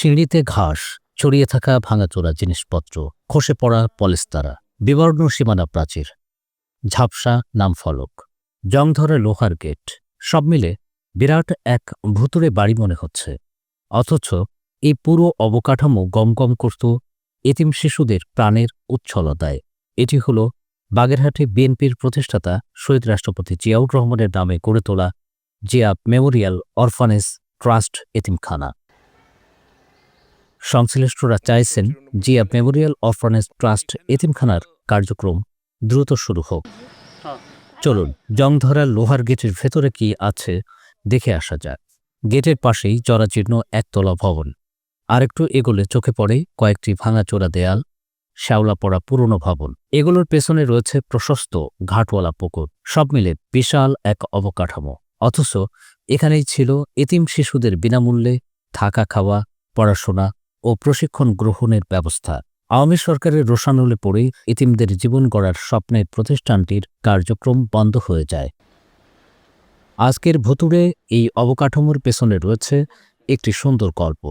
সিঁড়িতে ঘাস, ছড়িয়ে থাকা ভাঙাচোরা জিনিসপত্র, খসে পড়া পলেস্তারা, বিবর্ণ সীমানা প্রাচীর, ঝাপসা নামফলক, জংধরা লোহার গেট, সব মিলে বিরাট এক ভুতুড়ে বাড়ি মনে হচ্ছে। অথচ এই পুরো অবকাঠামো গমগম করত এতিম শিশুদের প্রাণের উচ্ছলতায়। এটি হল বাগেরহাটে বিএনপির প্রতিষ্ঠাতা শহীদ রাষ্ট্রপতি জিয়াউর রহমানের নামে গড়ে তোলা জিয়া মেমোরিয়াল অরফানেজ ট্রাস্ট এতিমখানা। সংশ্লিষ্টরা চাইছেন জিয়া মেমোরিয়াল অরফানেজ ট্রাস্ট এতিমখানার কার্যক্রম দ্রুত শুরু হোক। চলুন জংধরা লোহার গেটের ভেতরে কি আছে দেখে আসা যাক। গেটের পাশেই জরাজীর্ণ একতলা ভবন। আরেকটু এগোলে চোখে পড়ে কয়েকটি ভাঙাচোরা দেয়াল, শ্যাওলা পড়া পুরনো ভবন। এগুলোর পেছনে রয়েছে প্রশস্ত ঘাটওয়ালা পুকুর। সব মিলে বিশাল এক অবকাঠামো। অথচ এখানেই ছিল এতিম শিশুদের বিনামূল্যে থাকা, খাওয়া, পড়াশোনা ও প্রশিক্ষণ গ্রহণের ব্যবস্থা। আওয়ামী সরকারের রোষানলে পড়ে এতিমদের জীবন গড়ার স্বপ্নের প্রতিষ্ঠানটির কার্যক্রম বন্ধ হয়ে যায়। আজকের ভুতুড়ে এই অবকাঠামোর পেছনে রয়েছে একটি সুন্দর গল্প।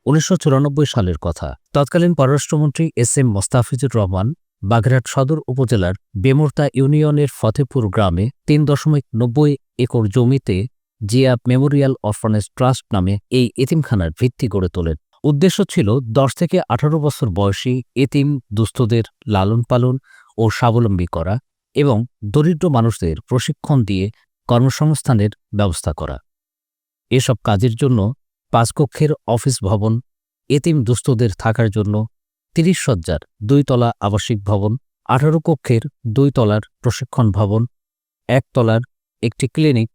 ১৯৯৪ সালের কথা। তৎকালীন পররাষ্ট্রমন্ত্রী এস.এম. মোস্তাফিজুর রহমান বাগেরহাট সদর উপজেলার বেমুরতা ইউনিয়নের ফতেপুর গ্রামে ৩.৯০ একর জমিতে জিয়া মেমোরিয়াল অরফানেজ ট্রাস্ট নামে এই এতিমখানার ভিত্তি গড়ে তোলেন। উদ্দেশ্য ছিল ১০ থেকে ১৮ বছর বয়সী এতিম দুস্থদের লালন পালন ও স্বাবলম্বী করা এবং দরিদ্র মানুষদের প্রশিক্ষণ দিয়ে কর্মসংস্থানের ব্যবস্থা করা। এসব কাজের জন্য ৫ কক্ষের অফিস ভবন, এতিম দুস্থদের থাকার জন্য ৩০ শয্যার ২ তলা আবাসিক ভবন, ১৮ কক্ষের ২ তলার প্রশিক্ষণ ভবন, ১ তলার একটি ক্লিনিক,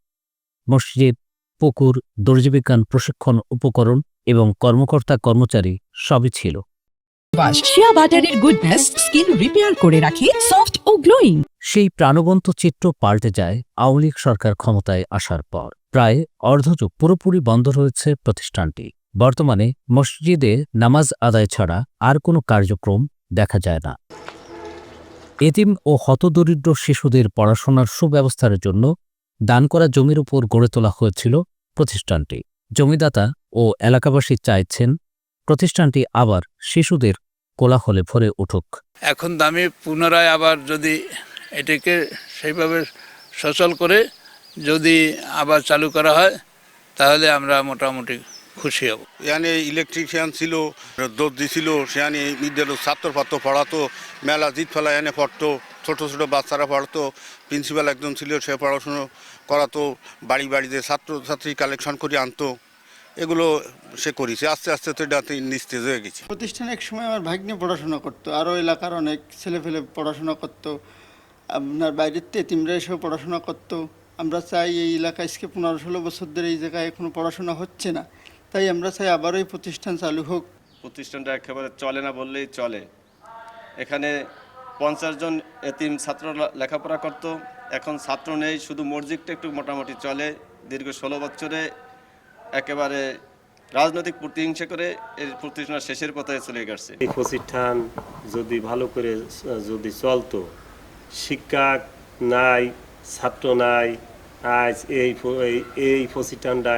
মসজিদ, পুকুর, দর্জিবিজ্ঞান প্রশিক্ষণ উপকরণ এবং কর্মকর্তা কর্মচারী সবই ছিল। শিয়া বাটারের গুডনেস স্কিন রিপেয়ার করে রাখে সফট ও গ্লোয়িং। সেই প্রাণবন্ত চিত্র পাল্টে যায় আওয়ামী লীগ সরকার ক্ষমতায় আসার পর। প্রায় অর্ধযুগ পুরোপুরি বন্ধ রয়েছে প্রতিষ্ঠানটি। বর্তমানে মসজিদে নামাজ আদায় ছাড়া আর কোনো কার্যক্রম দেখা যায় না। এতিম ও হতদরিদ্র শিশুদের পড়াশোনার সুব্যবস্থার জন্য দান করা জমির উপর গড়ে তোলা হয়েছিল প্রতিষ্ঠানটি। জমিদাতা ও এলাকাবাসী চাইছেন প্রতিষ্ঠানটি আবার শিশুদের কোলাহলে ভরে উঠুক। এখন দামি পুনরায় আবার যদি এটাকে সেইভাবে সচল করে যদি আবার চালু করা হয় তাহলে আমরা মোটামুটি খুশি হব। এখানে ইলেকট্রিশিয়ান ছিল, দর্জি ছিল, সেখানে বিদ্যালয় ছাত্রপাত্র পড়াতো, মেলা জিত ফেলা এনে পড়তো, ছোটো ছোটো বাচ্চারা পড়তো, প্রিন্সিপাল একজন ছিল, সে পড়াশুনো করাতো, বাড়ি বাড়িতে ছাত্রছাত্রী কালেকশন করে আনতো। এগুলো সে করেছে। আস্তে আস্তে তো এটাতে নিস্তেজ হয়ে গেছে। প্রতিষ্ঠানে এক সময় আমার ভাগ্নে পড়াশোনা করতো, আরও এলাকার অনেক ছেলেফেলে পড়াশোনা করতো, আপনার বাইরের এতিমরা এসেও পড়াশোনা করতো। আমরা চাই এই এলাকায় আজকে 15-16 বছর ধরে এই জায়গায় এখনও পড়াশোনা হচ্ছে না, তাই আমরা চাই আবারও এই প্রতিষ্ঠান চালু হোক। প্রতিষ্ঠানটা একেবারে চলে না বললেই চলে। এখানে 50 জন এতিম ছাত্র লেখাপড়া করত, এখন ছাত্র নেই, শুধু মসজিদটা একটু মোটামুটি চলে। দীর্ঘ 16 বছরে একেবারে রাজনৈতিক প্রতিহিংসা করে এই প্রতিষ্ঠান শেষের পথে চলে গেছে। এই প্রতিষ্ঠান যদি ভালো করে যদি চলতো, শিক্ষা নাই, ছাত্র নাই, আজ এই প্রতিষ্ঠানটা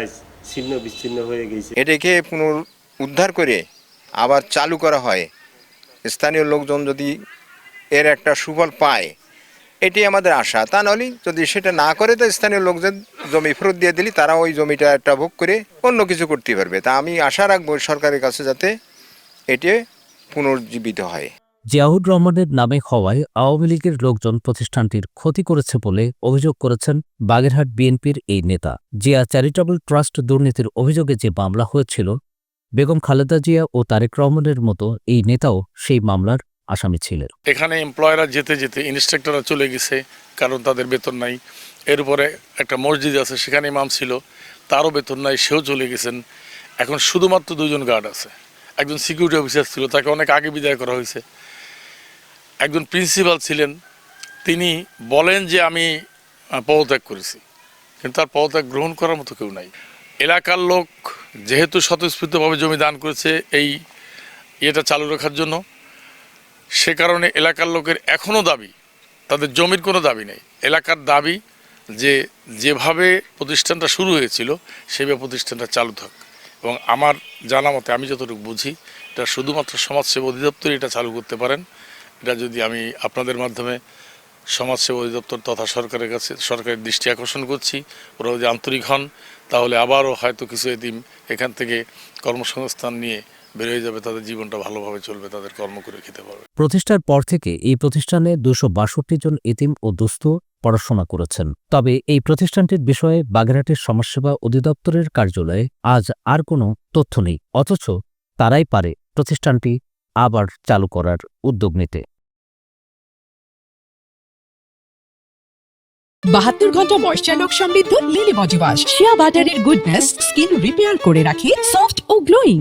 ছিন্ন বিচ্ছিন্ন হয়ে গেছে। এটাকে পুনরুদ্ধার করে আবার চালু করা হয়, স্থানীয় লোকজন যদি এর একটা সুফল পায়, এটি আমাদের আশা। তা নাহলে যদি সেটা না করে তো স্থানীয় লোকজন জমি ফেরত দিয়ে দিলে তারা ওই জমিটা একটা ভোগ করে অন্য কিছু করতে পারবে। তা আমি আশা রাখবো সরকারের কাছে যাতে এটি পুনর্জীবিত হয়। জিয়াউর রহমানের নামে হওয়ায় আওয়ামী লীগের লোকজন প্রতিষ্ঠানটির ক্ষতি করেছে বলে অভিযোগ করেছেন বাগেরহাট বিএনপির এই নেতা। জিয়া চ্যারিটেবল ট্রাস্ট দুর্নীতির অভিযোগে যে মামলা হয়েছিল, বেগম খালেদা জিয়া ও তারেক রহমানের মতো এই নেতাও সেই মামলার আসামি ছিলেন। এখানে এমপ্লয়াররা যেতে যেতে ইন্সট্রাক্টররা চলে গেছে, কারণ তাদের বেতন নাই। এর উপরে একটা মসজিদ আছে, সেখানে ইমাম ছিল, তারও বেতন নাই, সেও চলে গেছেন। এখন শুধুমাত্র 2 জন গার্ড আছে। একজন সিকিউরিটি অফিসার ছিল, তাকে অনেক আগে বিদায় করা হয়েছে। একজন প্রিন্সিপাল ছিলেন, তিনি বলেন যে আমি পদত্যাগ করেছি, কিন্তু তার পদত্যাগ গ্রহণ করার মতো কেউ নাই। এলাকার লোক যেহেতু স্বতঃস্ফূর্তভাবে জমি দান করেছে এই এটা চালু রাখার জন্য, সে কারণে এলাকার লোকের এখনও দাবি, তাদের জমির কোনো দাবি নেই। এলাকার দাবি যে যেভাবে প্রতিষ্ঠানটা শুরু হয়েছিল সেভাবে প্রতিষ্ঠানটা চালু থাক, এবং আমার জানা মতে আমি যতটুকু বুঝি এটা শুধুমাত্র সমাজসেবা অধিদপ্তরই এটা চালু করতে পারেন। এটা যদি আমি আপনাদের মাধ্যমে সমাজসেবা অধিদপ্তর তথা সরকারের কাছে সরকারের দৃষ্টি আকর্ষণ করছি, ওরা যদি আন্তরিক হন তাহলে আবারও হয়তো কিছু এতিম এখান থেকে কর্মসংস্থান নিয়ে বের হয়ে যাবে, তাদের জীবনটা ভালোভাবে চলবে, তাদের কর্ম করে খেতে পারবে। প্রতিষ্ঠার পর থেকে এই প্রতিষ্ঠানে 262 জন এতিম ও দুস্থ পড়াশোনা করেছেন। তবে এই প্রতিষ্ঠানটির বিষয়ে বাগেরহাটের সমাজসেবা অধিদপ্তরের কার্যালয়ে আজ আর কোনো তথ্য নেই, অথচ তারাই পারে প্রতিষ্ঠানটি আবার চালু করার উদ্যোগ নিতে। 72 ঘন্টা ময়েশ্চার লক সমৃদ্ধ লিলি বডি ওয়াশ শিয়া বাটারের গুডনেস স্কিন রিপেয়ার করে রাখে সফট ও গ্লোয়িং।